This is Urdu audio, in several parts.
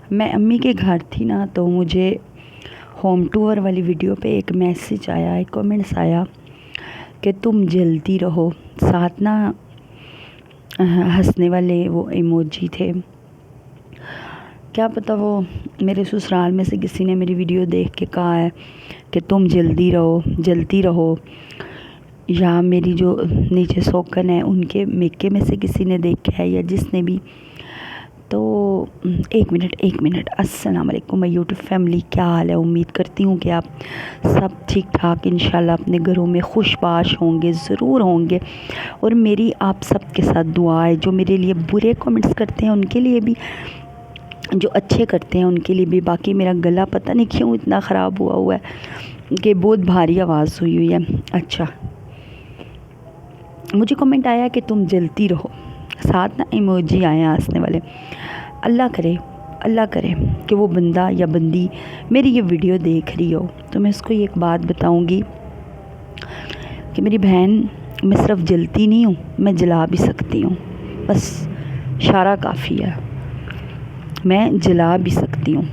میں امی کے گھر تھی نا، تو مجھے ہوم ٹور والی ویڈیو پہ ایک میسیج آیا، ایک کمنٹس آیا کہ تم جلتی رہو، ساتھ نا ہنسنے والے وہ ایموجی تھے۔ کیا پتہ وہ میرے سسرال میں سے کسی نے میری ویڈیو دیکھ کے کہا ہے کہ تم جلتی رہو، یا میری جو نیچے سوکن ہے ان کے میکے میں سے کسی نے دیکھا ہے، یا جس نے بھی۔ تو ایک منٹ السلام علیکم میں یوٹیوب فیملی، کیا حال ہے؟ امید کرتی ہوں کہ آپ سب ٹھیک ٹھاک انشاءاللہ اپنے گھروں میں خوش باش ہوں گے، ضرور ہوں گے۔ اور میری آپ سب کے ساتھ دعا ہے، جو میرے لیے برے کمنٹس کرتے ہیں ان کے لیے بھی، جو اچھے کرتے ہیں ان کے لیے بھی۔ باقی میرا گلا پتہ نہیں کیوں اتنا خراب ہوا ہے کہ بہت بھاری آواز ہوئی ہے۔ اچھا، مجھے کمنٹ آیا کہ تم جلتی رہو، ساتھ نا ایموجی آئے ہنسنے والے۔ اللہ کرے کہ وہ بندہ یا بندی میری یہ ویڈیو دیکھ رہی ہو تو میں اس کو ایک بات بتاؤں گی کہ میری بہن، میں صرف جلتی نہیں ہوں، میں جلا بھی سکتی ہوں، بس اشارہ کافی ہے، میں جلا بھی سکتی ہوں۔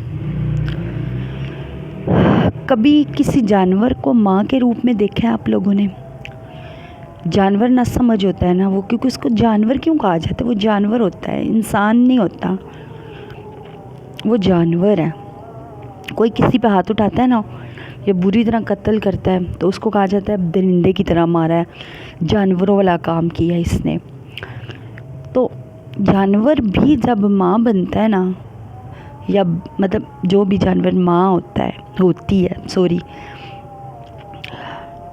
کبھی کسی جانور کو ماں کے روپ میں دیکھا ہے آپ لوگوں نے؟ جانور نہ سمجھ ہوتا ہے نا وہ، کیونکہ اس کو جانور کیوں کہا جاتا ہے؟ وہ جانور ہوتا ہے، انسان نہیں ہوتا، وہ جانور ہے۔ کوئی کسی پہ ہاتھ اٹھاتا ہے نا یا بری طرح قتل کرتا ہے تو اس کو کہا جاتا ہے درندے کی طرح مارا ہے، جانوروں والا کام کیا اس نے۔ تو جانور بھی جب ماں بنتا ہے نا، یا مطلب جو بھی جانور ماں ہوتی ہے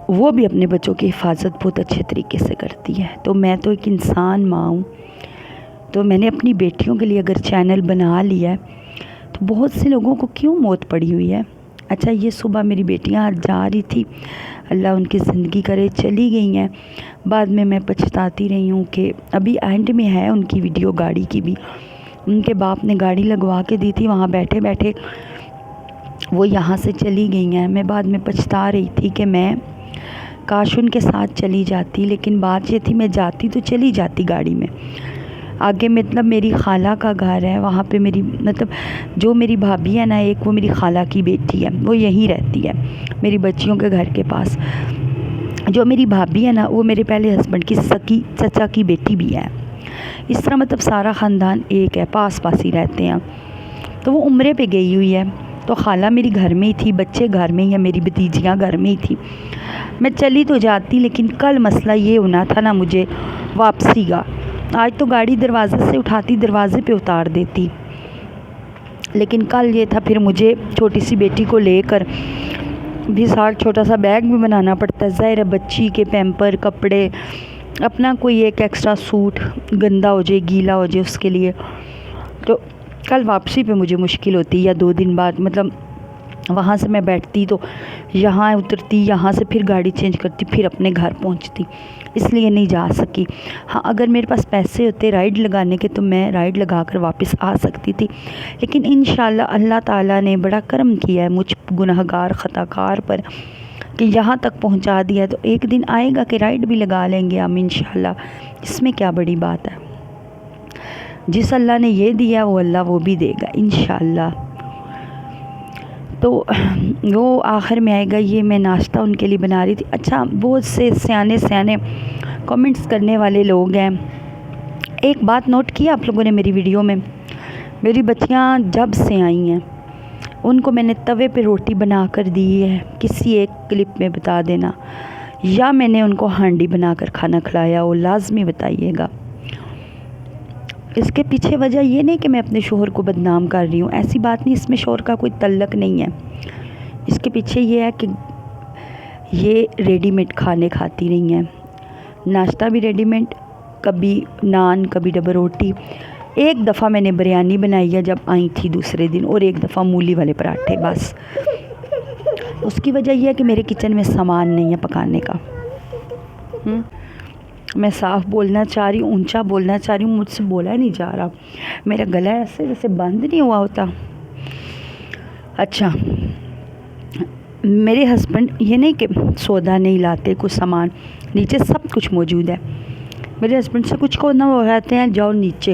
وہ بھی اپنے بچوں کی حفاظت بہت اچھے طریقے سے کرتی ہے۔ تو میں تو ایک انسان ماں ہوں، تو میں نے اپنی بیٹیوں کے لیے اگر چینل بنا لیا ہے تو بہت سے لوگوں کو کیوں موت پڑی ہوئی ہے؟ اچھا، یہ صبح میری بیٹیاں جا رہی تھی، اللہ ان کی زندگی کرے، چلی گئی ہیں۔ بعد میں پچھتاتی رہی ہوں کہ ابھی اینڈ میں ہے ان کی ویڈیو گاڑی کی بھی، ان کے باپ نے گاڑی لگوا کے دی تھی، وہاں بیٹھے بیٹھے وہ یہاں سے چلی گئی ہیں۔ میں بعد میں پچھتا رہی تھی کہ میں کاش ان کے ساتھ چلی جاتی، لیکن بات یہ تھی میں جاتی تو چلی جاتی گاڑی میں۔ آگے مطلب میری خالہ کا گھر ہے، وہاں پہ میری مطلب جو میری بھابھی ہے نا ایک، وہ میری خالہ کی بیٹی ہے، وہ یہیں رہتی ہے میری بچیوں کے گھر کے پاس۔ جو میری بھابھی ہے نا وہ میرے پہلے ہسبینڈ کی سکی چچا کی بیٹی بھی ہے۔ اس طرح مطلب سارا خاندان ایک ہے، پاس ہی رہتے ہیں۔ تو وہ عمرے پہ گئی ہوئی ہے، تو خالہ میری گھر میں ہی تھی، بچے گھر میں ہی ہیں، میری بھتیجیاں گھر میں ہی تھی۔ میں چلی تو جاتی، لیکن کل مسئلہ یہ ہونا تھا نا مجھے واپسی کا۔ آج تو گاڑی دروازے سے اٹھاتی، دروازے پہ اتار دیتی، لیکن کل یہ تھا پھر مجھے چھوٹی سی بیٹی کو لے کر بھی ساتھ چھوٹا سا بیگ بھی بنانا پڑتا ہے، ظاہر ہے بچی کے پیمپر، کپڑے، اپنا کوئی ایک ایکسٹرا سوٹ گندا ہو جائے، گیلا ہو جائے اس کے لیے۔ تو کل واپسی پہ مجھے مشکل ہوتی، یا 2 دن بعد مطلب وہاں سے میں بیٹھتی تو یہاں اترتی، یہاں سے پھر گاڑی چینج کرتی، پھر اپنے گھر پہنچتی، اس لیے نہیں جا سکی۔ ہاں، اگر میرے پاس پیسے ہوتے رائڈ لگانے کے تو میں رائڈ لگا کر واپس آ سکتی تھی، لیکن انشاءاللہ اللہ تعالیٰ نے بڑا کرم کیا ہے مجھ گنہگار خطا کار پر کہ یہاں تک پہنچا دیا، تو ایک دن آئے گا کہ رائڈ بھی لگا لیں گے ہم انشاءاللہ، اس میں کیا بڑی بات ہے؟ جس اللہ نے یہ دیا وہ اللہ وہ بھی دے گا انشاءاللہ۔ تو وہ آخر میں آئے گا، یہ میں ناشتہ ان کے لیے بنا رہی تھی۔ اچھا، بہت سے سیانے کمنٹس کرنے والے لوگ ہیں۔ ایک بات نوٹ کی آپ لوگوں نے میری ویڈیو میں، میری بچیاں جب سے آئی ہیں ان کو میں نے توے پہ روٹی بنا کر دی ہے، کسی ایک کلپ میں بتا دینا، یا میں نے ان کو ہانڈی بنا کر کھانا کھلایا ہو، لازمی بتائیے گا۔ اس کے پیچھے وجہ یہ نہیں کہ میں اپنے شوہر کو بدنام کر رہی ہوں، ایسی بات نہیں، اس میں شوہر کا کوئی تعلق نہیں ہے۔ اس کے پیچھے یہ ہے کہ یہ ریڈی میڈ کھانے کھاتی رہی ہیں، ناشتہ بھی ریڈی میڈ، کبھی نان، کبھی ڈبل روٹی۔ ایک دفعہ میں نے بریانی بنائی ہے جب آئی تھی دوسرے دن، اور ایک دفعہ مولی والے پراٹھے، بس۔ اس کی وجہ یہ ہے کہ میرے کچن میں سامان نہیں ہے پکانے کا۔ میں صاف بولنا چاہ رہی ہوں، اونچا بولنا چاہ رہی ہوں، مجھ سے بولا نہیں جا رہا، میرا گلا ایسے جیسے بند نہیں ہوا ہوتا۔ اچھا، میرے ہسبینڈ یہ نہیں کہ سودا نہیں لاتے، کچھ سامان نیچے سب کچھ موجود ہے۔ میرے ہسبینڈ سے کچھ کو نہ وہ کہتے ہیں جاؤ نیچے،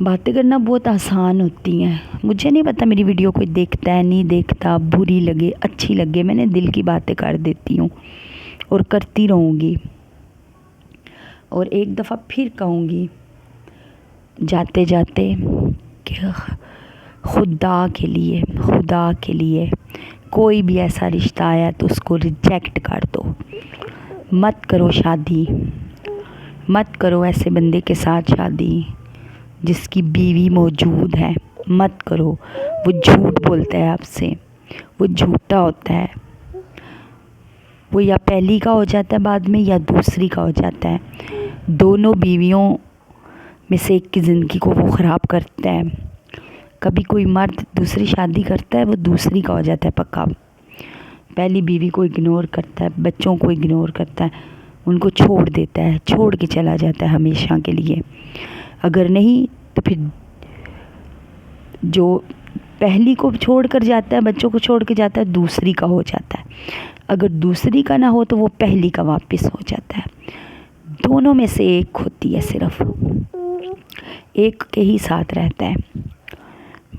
باتیں کرنا بہت آسان ہوتی ہیں. مجھے نہیں پتہ میری ویڈیو کوئی دیکھتا ہے نہیں دیکھتا، بری لگے اچھی لگے، میں نے دل کی باتیں کر دیتی ہوں اور کرتی رہوں گی. اور ایک دفعہ پھر کہوں گی جاتے جاتے کہ خدا کے لیے کوئی بھی ایسا رشتہ آیا تو اس کو ریجیکٹ کر دو. مت کرو شادی، مت کرو ایسے بندے کے ساتھ شادی جس کی بیوی موجود ہے. مت کرو، وہ جھوٹ بولتا ہے آپ سے، وہ جھوٹا ہوتا ہے. وہ یا پہلی کا ہو جاتا ہے بعد میں یا دوسری کا ہو جاتا ہے. دونوں بیویوں میں سے ایک کی زندگی کو وہ خراب کرتا ہے. کبھی کوئی مرد دوسری شادی کرتا ہے وہ دوسری کا ہو جاتا ہے پکا. پہلی بیوی کو اگنور کرتا ہے، بچوں کو اگنور کرتا ہے، ان کو چھوڑ دیتا ہے، چھوڑ کے چلا جاتا ہے ہمیشہ کے لیے. اگر نہیں تو پھر جو پہلی کو چھوڑ کر جاتا ہے، بچوں کو چھوڑ کے جاتا ہے، دوسری کا ہو جاتا ہے. اگر دوسری کا نہ ہو تو وہ پہلی کا واپس ہو جاتا ہے. دونوں میں سے ایک ہوتی ہے، صرف ایک کے ہی ساتھ رہتا ہے.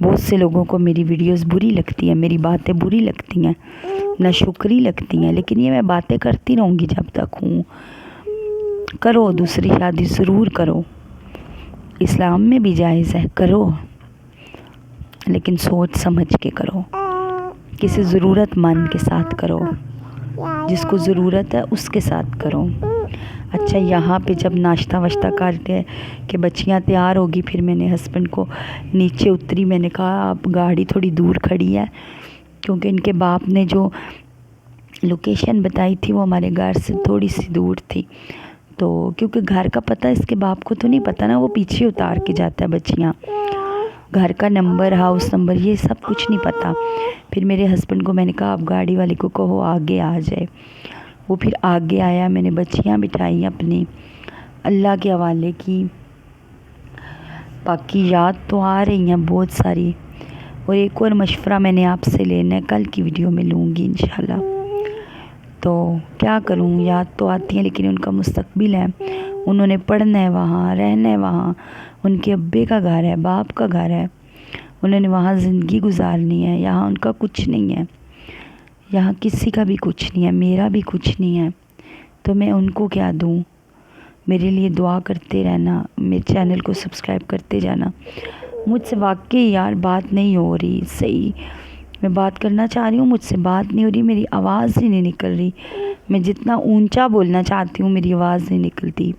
بہت سے لوگوں کو میری ویڈیوز بری لگتی ہیں، میری باتیں بری لگتی ہیں، نہ شکری لگتی ہیں، لیکن یہ میں باتیں کرتی رہوں گی جب تک ہوں. کرو دوسری شادی ضرور کرو، اسلام میں بھی جائز ہے، کرو لیکن سوچ سمجھ کے کرو. کسی ضرورت مند کے ساتھ کرو، جس کو ضرورت ہے اس کے ساتھ کرو. اچھا، یہاں پہ جب ناشتہ واشتہ کرتے کہ بچیاں تیار ہوگی، پھر میں نے ہسبینڈ کو نیچے اتری، میں نے کہا آپ گاڑی تھوڑی دور کھڑی ہے، کیونکہ ان کے باپ نے جو لوکیشن بتائی تھی وہ ہمارے گھر سے تھوڑی سی دور تھی. تو کیونکہ گھر کا پتہ اس کے باپ کو تو نہیں پتہ نا، وہ پیچھے اتار کے جاتا ہے بچیاں. گھر کا نمبر، ہاؤس نمبر، یہ سب کچھ نہیں پتہ. پھر میرے ہسبینڈ کو میں نے کہا آپ گاڑی والے کو کہو آگے آ جائے. وہ پھر آگے آیا، میں نے بچیاں بٹھائی اپنی، اللہ کے حوالے کی. باقی یاد تو آ رہی ہیں بہت ساری. اور ایک اور مشورہ میں نے آپ سے لینا ہے، کل کی ویڈیو میں لوں گی انشاءاللہ. تو کیا کروں، یاد تو آتی ہیں لیکن ان کا مستقبل ہے، انہوں نے پڑھنا ہے وہاں، رہنا ہے وہاں. ان کے ابے کا گھر ہے، باپ کا گھر ہے، انہوں نے وہاں زندگی گزارنی ہے. یہاں ان کا کچھ نہیں ہے، یہاں کسی کا بھی کچھ نہیں ہے، میرا بھی کچھ نہیں ہے. تو میں ان کو کیا دوں؟ میرے لیے دعا کرتے رہنا، میرے چینل کو سبسکرائب کرتے جانا. مجھ سے واقعی یار بات نہیں ہو رہی صحیح. میں بات کرنا چاہ رہی ہوں، مجھ سے بات نہیں ہو رہی، میری آواز ہی نہیں نکل رہی. میں جتنا اونچا بولنا چاہتی ہوں میری آواز نہیں نکلتی،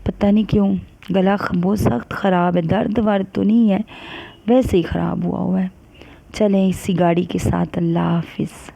پتہ نہیں کیوں. گلا بہت سخت خراب ہے، درد ورد تو نہیں ہے، ویسے ہی خراب ہوا ہے. چلیں اسی گاڑی کے ساتھ، اللہ حافظ.